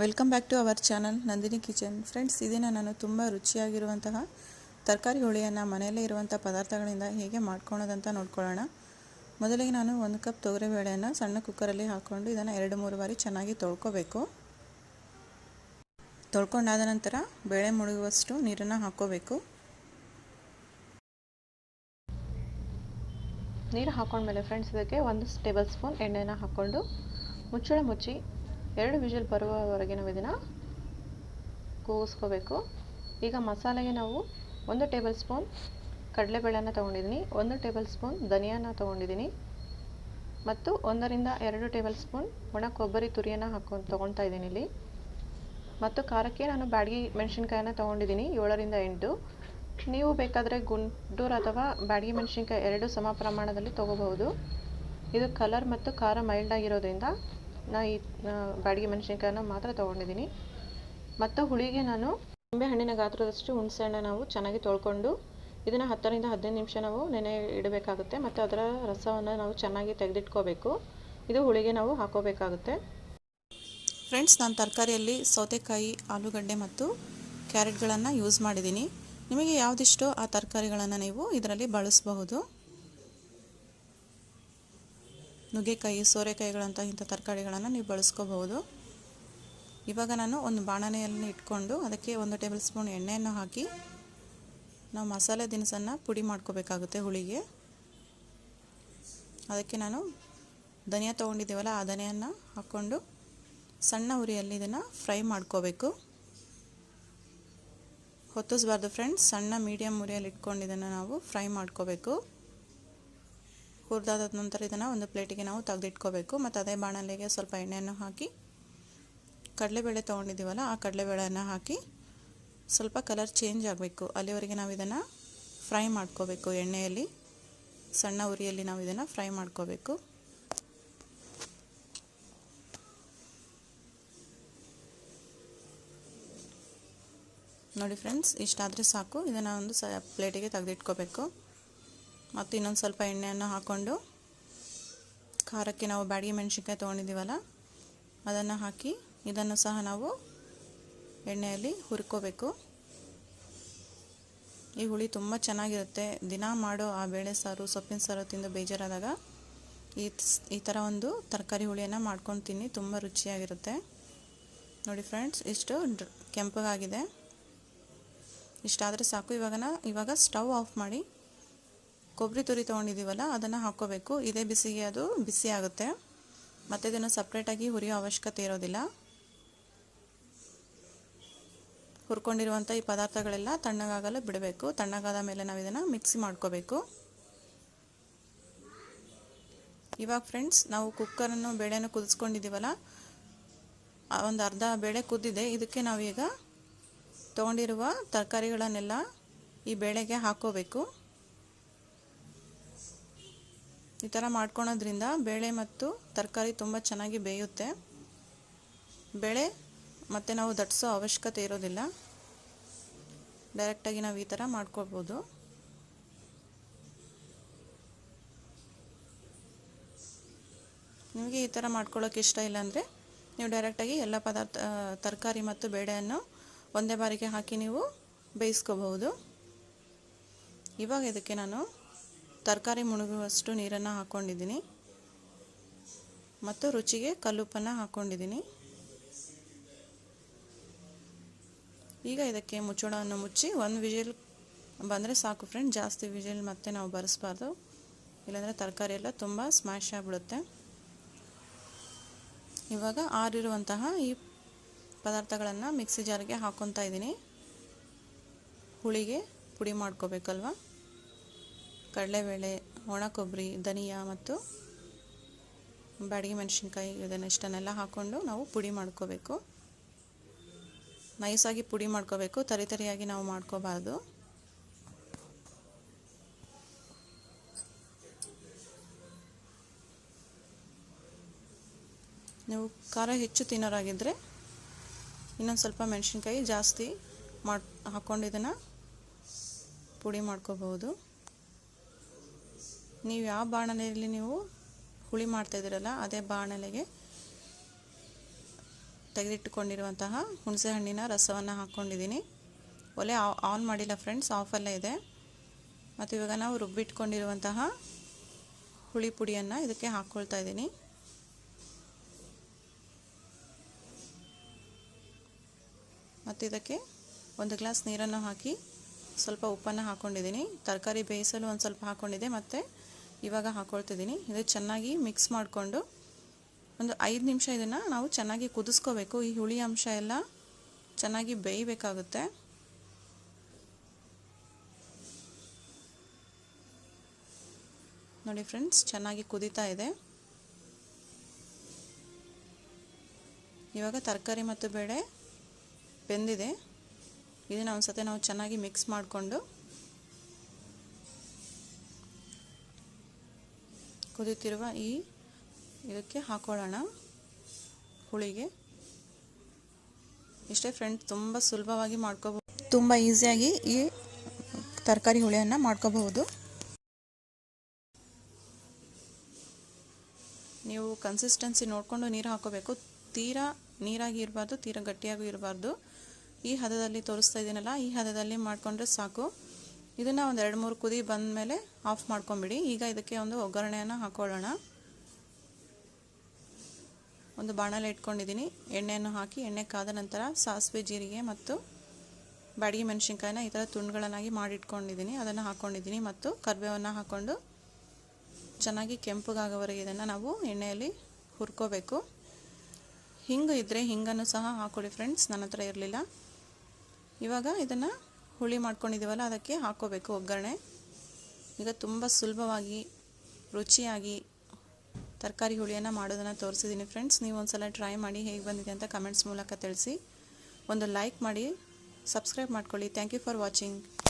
Welcome back to our channel Nandini kitchen. Friends, ಇದನ್ನು ನಾನು ತುಂಬ ರುಚಿಯಾಗಿರುವಂತಹ ತರಕಾರಿ ಹುಳಿಯನ್ನು ಮನೆಯಲ್ಲೇ ಇರುವಂಥ ಪದಾರ್ಥಗಳಿಂದ ಹೇಗೆ ಮಾಡ್ಕೊಳ್ಳೋದಂತ ನೋಡ್ಕೊಳ್ಳೋಣ. ಮೊದಲಿಗೆ ನಾನು 1 ಕಪ್ ತೊಗರಿಬೇಳೆಯನ್ನು ಸಣ್ಣ ಕುಕ್ಕರಲ್ಲಿ ಹಾಕ್ಕೊಂಡು ಇದನ್ನು 2-3 ಬಾರಿ ಚೆನ್ನಾಗಿ ತೊಳ್ಕೊಬೇಕು. ತೊಳ್ಕೊಂಡಾದ ನಂತರ ಬೇಳೆ ಮುಳುಗುವಷ್ಟು ನೀರನ್ನು ಹಾಕ್ಕೋಬೇಕು. ನೀರು ಹಾಕೊಂಡ್ಮೇಲೆ ಫ್ರೆಂಡ್ಸ್, ಇದಕ್ಕೆ 1 ಟೇಬಲ್ ಸ್ಪೂನ್ ಎಣ್ಣೆನ ಹಾಕ್ಕೊಂಡು ಮುಚ್ಚಳ ಮುಚ್ಚಿ 2 ವಿಷಲ್ ಬರುವವರೆಗೆ ನಾವು ಇದನ್ನು ಕೂಗಿಸ್ಕೋಬೇಕು. ಈಗ ಮಸಾಲೆಗೆ ನಾವು 1 ಟೇಬಲ್ ಸ್ಪೂನ್ ಕಡಲೆಬೇಳೆನ ತೊಗೊಂಡಿದ್ದೀನಿ, 1 ಟೇಬಲ್ ಸ್ಪೂನ್ ಧನಿಯಾನ ತೊಗೊಂಡಿದ್ದೀನಿ ಮತ್ತು 1-2 ಟೇಬಲ್ ಸ್ಪೂನ್ ಒಣ ಕೊಬ್ಬರಿ ತುರಿಯನ್ನು ತೊಗೊಳ್ತಾ ಇದ್ದೀನಿ ಇಲ್ಲಿ. ಮತ್ತು ಖಾರಕ್ಕೆ ನಾನು ಬ್ಯಾಡಗಿ ಮೆಣಸಿನ್ಕಾಯಿನ ತೊಗೊಂಡಿದ್ದೀನಿ 7-8. ನೀವು ಬೇಕಾದರೆ ಗುಂಟೂರು ಅಥವಾ ಬ್ಯಾಡಗಿ ಮೆಣಸಿನ್ಕಾಯಿ 2 ಸಮ ಪ್ರಮಾಣದಲ್ಲಿ ತೊಗೋಬಹುದು. ಇದು ಕಲರ್ ಮತ್ತು ಖಾರ ಮೈಲ್ಡ್ ಆಗಿರೋದ್ರಿಂದ ನಾನು ಈ ಬ್ಯಾಡಗಿ ಮೆಣಸಿನ್ಕಾಯಿನ ಮಾತ್ರ ತೊಗೊಂಡಿದ್ದೀನಿ. ಮತ್ತು ಹುಳಿಗೆ ನಾನು ನಿಂಬೆಹಣ್ಣಿನ ಗಾತ್ರದಷ್ಟು ಹುಣಸೆಹಣ್ಣು ನಾವು ಚೆನ್ನಾಗಿ ತೊಳ್ಕೊಂಡು ಇದನ್ನು 10-15 ನಿಮಿಷ ನಾವು ನೆನೆ ಇಡಬೇಕಾಗುತ್ತೆ. ಮತ್ತು ಅದರ ರಸವನ್ನು ನಾವು ಚೆನ್ನಾಗಿ ತೆಗೆದಿಟ್ಕೋಬೇಕು. ಇದು ಹುಳಿಗೆ ನಾವು ಹಾಕೋಬೇಕಾಗುತ್ತೆ. ಫ್ರೆಂಡ್ಸ್, ನಾನು ತರಕಾರಿಯಲ್ಲಿ ಸೌತೆಕಾಯಿ, ಆಲೂಗಡ್ಡೆ ಮತ್ತು ಕ್ಯಾರೆಟ್ಗಳನ್ನು ಯೂಸ್ ಮಾಡಿದ್ದೀನಿ. ನಿಮಗೆ ಯಾವುದಿಷ್ಟೋ ಆ ತರಕಾರಿಗಳನ್ನು ನೀವು ಇದರಲ್ಲಿ ಬಳಸಬಹುದು. ನುಗ್ಗೆಕಾಯಿ, ಸೋರೆಕಾಯಿಗಳಂಥ ಇಂಥ ತರಕಾರಿಗಳನ್ನು ನೀವು ಬಳಸ್ಕೋಬಹುದು. ಇವಾಗ ನಾನು ಒಂದು ಬಾಣಲೆಯಲ್ಲಿ ಇಟ್ಕೊಂಡು ಅದಕ್ಕೆ 1 ಟೇಬಲ್ ಸ್ಪೂನ್ ಎಣ್ಣೆಯನ್ನು ಹಾಕಿ ನಾವು ಮಸಾಲೆ ದಿನಸನ್ನು ಪುಡಿ ಮಾಡ್ಕೋಬೇಕಾಗುತ್ತೆ ಹುಳಿಗೆ. ಅದಕ್ಕೆ ನಾನು ಧನಿಯಾ ತೊಗೊಂಡಿದ್ದೀವಲ್ಲ, ಆ ಧನಿಯನ್ನು ಹಾಕ್ಕೊಂಡು ಸಣ್ಣ ಉರಿಯಲ್ಲಿ ಇದನ್ನು ಫ್ರೈ ಮಾಡ್ಕೋಬೇಕು. ಹೊತ್ತಿಸಬಾರ್ದು ಫ್ರೆಂಡ್ಸ್, ಸಣ್ಣ ಮೀಡಿಯಮ್ ಉರಿಯಲ್ಲಿ ಇಟ್ಕೊಂಡು ಇದನ್ನು ನಾವು ಫ್ರೈ ಮಾಡ್ಕೋಬೇಕು. ಹುರಿದಾದ ನಂತರ ಇದನ್ನು ಒಂದು ಪ್ಲೇಟಿಗೆ ನಾವು ತೆಗೆದಿಟ್ಕೋಬೇಕು. ಮತ್ತು ಅದೇ ಬಾಣಲೆಗೆ ಸ್ವಲ್ಪ ಎಣ್ಣೆಯನ್ನು ಹಾಕಿ ಕಡಲೆಬೇಳೆ ತೊಗೊಂಡಿದ್ದೀವಲ್ಲ, ಆ ಕಡಲೆಬೇಳೆಯನ್ನು ಹಾಕಿ ಸ್ವಲ್ಪ ಕಲರ್ ಚೇಂಜ್ ಆಗಬೇಕು ಅಲ್ಲಿವರೆಗೆ ನಾವು ಇದನ್ನು ಫ್ರೈ ಮಾಡ್ಕೋಬೇಕು. ಎಣ್ಣೆಯಲ್ಲಿ ಸಣ್ಣ ಉರಿಯಲ್ಲಿ ನಾವು ಇದನ್ನು ಫ್ರೈ ಮಾಡ್ಕೋಬೇಕು. ನೋಡಿ ಫ್ರೆಂಡ್ಸ್, ಇಷ್ಟಾದರೆ ಸಾಕು. ಇದನ್ನು ಒಂದು ಪ್ಲೇಟಿಗೆ ತೆಗೆದಿಟ್ಕೋಬೇಕು. ಮತ್ತು ಇನ್ನೊಂದು ಸ್ವಲ್ಪ ಎಣ್ಣೆಯನ್ನು ಹಾಕ್ಕೊಂಡು ಖಾರಕ್ಕೆ ನಾವು ಬ್ಯಾಡಗಿ ಮೆಣಸಿನ್ಕಾಯಿ ತೊಗೊಂಡಿದ್ದೀವಲ್ಲ, ಅದನ್ನು ಹಾಕಿ ಇದನ್ನು ಸಹ ನಾವು ಎಣ್ಣೆಯಲ್ಲಿ ಹುರ್ಕೋಬೇಕು. ಈ ಹುಳಿ ತುಂಬ ಚೆನ್ನಾಗಿರುತ್ತೆ. ದಿನ ಮಾಡೋ ಆ ಬೇಳೆ ಸಾರು, ಸೊಪ್ಪಿನ ಸಾರು ತಿಂದು ಬೇಜಾರಾದಾಗ ಈ ಥರ ಒಂದು ತರಕಾರಿ ಹುಳಿಯನ್ನು ಮಾಡ್ಕೊಂಡು ತಿನ್ನಿ, ತುಂಬ ರುಚಿಯಾಗಿರುತ್ತೆ. ನೋಡಿ ಫ್ರೆಂಡ್ಸ್, ಇಷ್ಟು ಕೆಂಪಗಾಗಿದೆ. ಇಷ್ಟಾದರೆ ಸಾಕು. ಇವಾಗ ಸ್ಟವ್ ಆಫ್ ಮಾಡಿ ಕೊಬ್ಬರಿ ತುರಿ ತೊಗೊಂಡಿದ್ದೀವಲ್ಲ, ಅದನ್ನು ಹಾಕ್ಕೋಬೇಕು. ಇದೇ ಬಿಸಿಗೆ ಅದು ಬಿಸಿ ಆಗುತ್ತೆ. ಮತ್ತು ಇದನ್ನು ಸಪ್ರೇಟಾಗಿ ಹುರಿಯೋ ಅವಶ್ಯಕತೆ ಇರೋದಿಲ್ಲ. ಹುರ್ಕೊಂಡಿರುವಂಥ ಈ ಪದಾರ್ಥಗಳೆಲ್ಲ ತಣ್ಣಗಾಗಲು ಬಿಡಬೇಕು. ತಣ್ಣಗಾದ ಮೇಲೆ ನಾವು ಇದನ್ನು ಮಿಕ್ಸಿ ಮಾಡ್ಕೋಬೇಕು. ಇವಾಗ ಫ್ರೆಂಡ್ಸ್, ನಾವು ಕುಕ್ಕರನ್ನು ಬೇಳೆಯನ್ನು ಕುದಿಸ್ಕೊಂಡಿದ್ದೀವಲ್ಲ, ಒಂದು ಅರ್ಧ ಬೇಳೆ ಕುದ್ದಿದೆ. ಇದಕ್ಕೆ ನಾವೀಗ ತೊಗೊಂಡಿರುವ ತರಕಾರಿಗಳನ್ನೆಲ್ಲ ಈ ಬೇಳೆಗೆ ಹಾಕ್ಕೋಬೇಕು. ಈ ಥರ ಮಾಡ್ಕೊಳೋದ್ರಿಂದ ಬೇಳೆ ಮತ್ತು ತರಕಾರಿ ತುಂಬ ಚೆನ್ನಾಗಿ ಬೇಯುತ್ತೆ. ಬೇಳೆ ಮತ್ತು ನಾವು ದಟ್ಟಿಸೋ ಅವಶ್ಯಕತೆ ಇರೋದಿಲ್ಲ. ಡೈರೆಕ್ಟಾಗಿ ನಾವು ಈ ಥರ ಮಾಡ್ಕೋಬೋದು. ನಿಮಗೆ ಈ ಥರ ಮಾಡ್ಕೊಳ್ಳೋಕೆ ಇಷ್ಟ ಇಲ್ಲ ಅಂದರೆ ನೀವು ಡೈರೆಕ್ಟಾಗಿ ಎಲ್ಲ ತರಕಾರಿ ಮತ್ತು ಬೇಳೆಯನ್ನು ಒಂದೇ ಬಾರಿಗೆ ಹಾಕಿ ನೀವು ಬೇಯಿಸ್ಕೋಬಹುದು. ಇವಾಗ ಇದಕ್ಕೆ ನಾನು ತರಕಾರಿ ಮುಳುಗುವಷ್ಟು ನೀರನ್ನು ಹಾಕ್ಕೊಂಡಿದ್ದೀನಿ ಮತ್ತು ರುಚಿಗೆ ಕಲ್ಲುಪ್ಪನ್ನು ಹಾಕ್ಕೊಂಡಿದ್ದೀನಿ. ಈಗ ಇದಕ್ಕೆ ಮುಚ್ಚಳವನ್ನು ಮುಚ್ಚಿ 1 ವಿಜಿಲ್ ಬಂದರೆ ಸಾಕು ಫ್ರೆಂಡ್. ಜಾಸ್ತಿ ವಿಜಿಲ್ ಮತ್ತೆ ನಾವು ಬರೆಸಬಾರ್ದು, ಇಲ್ಲಾಂದರೆ ತರಕಾರಿ ಎಲ್ಲ ತುಂಬ ಸ್ಮ್ಯಾಶ್ ಆಗಿಬಿಡುತ್ತೆ. ಇವಾಗ ಆರಿರುವಂತಹ ಈ ಪದಾರ್ಥಗಳನ್ನು ಮಿಕ್ಸಿ ಜಾರಿಗೆ ಹಾಕ್ಕೊತಾ ಇದ್ದೀನಿ. ಹುಳಿಗೆ ಪುಡಿ ಮಾಡ್ಕೋಬೇಕಲ್ವ. ಕಡಲೆಬೇಳೆ, ಒಣ ಕೊಬ್ಬರಿ, ಧನಿಯಾ ಮತ್ತು ಬ್ಯಾಡಗಿ ಮೆಣಸಿನ್ಕಾಯಿ, ಇಷ್ಟನ್ನೆಲ್ಲ ಹಾಕ್ಕೊಂಡು ನಾವು ಪುಡಿ ಮಾಡ್ಕೋಬೇಕು. ನೈಸಾಗಿ ಪುಡಿ ಮಾಡ್ಕೋಬೇಕು, ತರಿಯಾಗಿ ನಾವು ಮಾಡ್ಕೋಬಾರ್ದು. ನೀವು ಖಾರ ಹೆಚ್ಚು ತಿನ್ನೋರಾಗಿದ್ದರೆ ಇನ್ನೊಂದು ಸ್ವಲ್ಪ ಮೆಣಸಿನ್ಕಾಯಿ ಜಾಸ್ತಿ ಹಾಕ್ಕೊಂಡು ಇದನ್ನು ಪುಡಿ ಮಾಡ್ಕೋಬಹುದು. ನೀವು ಯಾವ ಬಾಣಲೆಯಲ್ಲಿ ನೀವು ಹುಳಿ ಮಾಡ್ತಾಯಿದ್ದೀರಲ್ಲ, ಅದೇ ಬಾಣಲೆಗೆ ತೆಗೆದಿಟ್ಟುಕೊಂಡಿರುವಂತಹ ಹುಣಸೆ ಹಣ್ಣಿನ ರಸವನ್ನು ಹಾಕ್ಕೊಂಡಿದ್ದೀನಿ. ಒಲೆ ಆನ್ ಮಾಡಿಲ್ಲ ಫ್ರೆಂಡ್ಸ್, ಆಫಲ್ಲೇ ಇದೆ. ಮತ್ತು ಇವಾಗ ನಾವು ರುಬ್ಬಿಟ್ಕೊಂಡಿರುವಂತಹ ಹುಳಿ ಪುಡಿಯನ್ನು ಇದಕ್ಕೆ ಹಾಕ್ಕೊಳ್ತಾ ಇದ್ದೀನಿ. ಮತ್ತು ಇದಕ್ಕೆ 1 ಗ್ಲಾಸ್ ನೀರನ್ನು ಹಾಕಿ ಸ್ವಲ್ಪ ಉಪ್ಪನ್ನು ಹಾಕ್ಕೊಂಡಿದ್ದೀನಿ. ತರಕಾರಿ ಬೇಯಿಸಲು ಒಂದು ಸ್ವಲ್ಪ ಹಾಕ್ಕೊಂಡಿದ್ದೆ, ಮತ್ತು ಇವಾಗ ಹಾಕ್ಕೊಳ್ತಿದ್ದೀನಿ. ಇದು ಚೆನ್ನಾಗಿ ಮಿಕ್ಸ್ ಮಾಡಿಕೊಂಡು ಒಂದು 5 ನಿಮಿಷ ಇದನ್ನು ನಾವು ಚೆನ್ನಾಗಿ ಕುದಿಸ್ಕೋಬೇಕು. ಈ ಹುಳಿ ಅಂಶ ಎಲ್ಲ ಚೆನ್ನಾಗಿ ಬೇಯಬೇಕಾಗುತ್ತೆ. ನೋಡಿ ಫ್ರೆಂಡ್ಸ್, ಚೆನ್ನಾಗಿ ಕುದೀತಾ ಇದೆ. ಇವಾಗ ತರಕಾರಿ ಮತ್ತು ಬೇಳೆ ಬೆಂದಿದೆ. ಇದನ್ನು ಒಂದು ಸತಿ ನಾವು ಚೆನ್ನಾಗಿ ಮಿಕ್ಸ್ ಮಾಡಿಕೊಂಡು ಕುದೀತಿರುವ ಇದಕ್ಕೆ ಹಾಕೊಳ್ಳೋಣ ಹುಳಿಗೆ. ಇಷ್ಟೇ ಫ್ರೆಂಡ್ಸ್, ತುಂಬ ಸುಲಭವಾಗಿ ಮಾಡ್ಕೋಬಹುದು, ತುಂಬ ಈಸಿಯಾಗಿ ಈ ತರಕಾರಿ ಹುಳಿಯನ್ನು ಮಾಡ್ಕೋಬಹುದು. ನೀವು ಕನ್ಸಿಸ್ಟೆನ್ಸಿ ನೋಡಿಕೊಂಡು ನೀರು ಹಾಕೋಬೇಕು. ತೀರಾ ನೀರಾಗಿ ಇರಬಾರ್ದು, ತೀರಾ ಗಟ್ಟಿಯಾಗೂ ಇರಬಾರ್ದು. ಈ ಹದದಲ್ಲಿ ತೋರಿಸ್ತಾ ಇದ್ದೀನಲ್ಲ, ಈ ಹದದಲ್ಲಿ ಮಾಡಿಕೊಂಡ್ರೆ ಸಾಕು. ಇದನ್ನು ಒಂದು 2-3 ಕುದಿ ಬಂದ ಮೇಲೆ ಆಫ್ ಮಾಡ್ಕೊಂಬಿಡಿ. ಈಗ ಇದಕ್ಕೆ ಒಂದು ಒಗ್ಗರಣೆಯನ್ನು ಹಾಕೊಳ್ಳೋಣ. ಒಂದು ಬಾಣಲೆ ಇಟ್ಕೊಂಡಿದ್ದೀನಿ. ಎಣ್ಣೆಯನ್ನು ಹಾಕಿ ಎಣ್ಣೆ ಕಾದ ನಂತರ ಸಾಸಿವೆ, ಜೀರಿಗೆ ಮತ್ತು ಬ್ಯಾಡಗಿ ಮೆಣಸಿನ್ಕಾಯಿನ ಈ ಥರ ತುಂಡುಗಳನ್ನಾಗಿ ಮಾಡಿಟ್ಕೊಂಡಿದ್ದೀನಿ, ಅದನ್ನು ಹಾಕ್ಕೊಂಡಿದ್ದೀನಿ. ಮತ್ತು ಕರಿಬೇವನ್ನು ಹಾಕ್ಕೊಂಡು ಚೆನ್ನಾಗಿ ಕೆಂಪಗಾಗೋವರೆಗೆ ಇದನ್ನು ನಾವು ಎಣ್ಣೆಯಲ್ಲಿ ಹುರ್ಕೋಬೇಕು. ಹಿಂಗು ಇದ್ದರೆ ಹಿಂಗನ್ನು ಸಹ ಹಾಕ್ಕೊಳ್ಳಿ ಫ್ರೆಂಡ್ಸ್, ನನ್ನ ಹತ್ರ ಇರಲಿಲ್ಲ. ಇವಾಗ ಇದನ್ನು ಹುಳಿ ಮಾಡ್ಕೊಂಡಿದ್ದೀವಲ್ಲ ಅದಕ್ಕೆ ಹಾಕ್ಕೋಬೇಕು ಒಗ್ಗರಣೆ. ಈಗ ತುಂಬ ಸುಲಭವಾಗಿ ರುಚಿಯಾಗಿ ತರಕಾರಿ ಹುಳಿಯನ್ನು ಮಾಡೋದನ್ನು ತೋರಿಸಿದ್ದೀನಿ ಫ್ರೆಂಡ್ಸ್. ನೀವು ಒಂದು ಸಲ ಟ್ರೈ ಮಾಡಿ ಹೇಗೆ ಬಂದಿದೆ ಅಂತ ಕಮೆಂಟ್ಸ್ ಮೂಲಕ ತಿಳಿಸಿ. ಒಂದು ಲೈಕ್ ಮಾಡಿ, ಸಬ್ಸ್ಕ್ರೈಬ್ ಮಾಡ್ಕೊಳ್ಳಿ. Thank you for watching.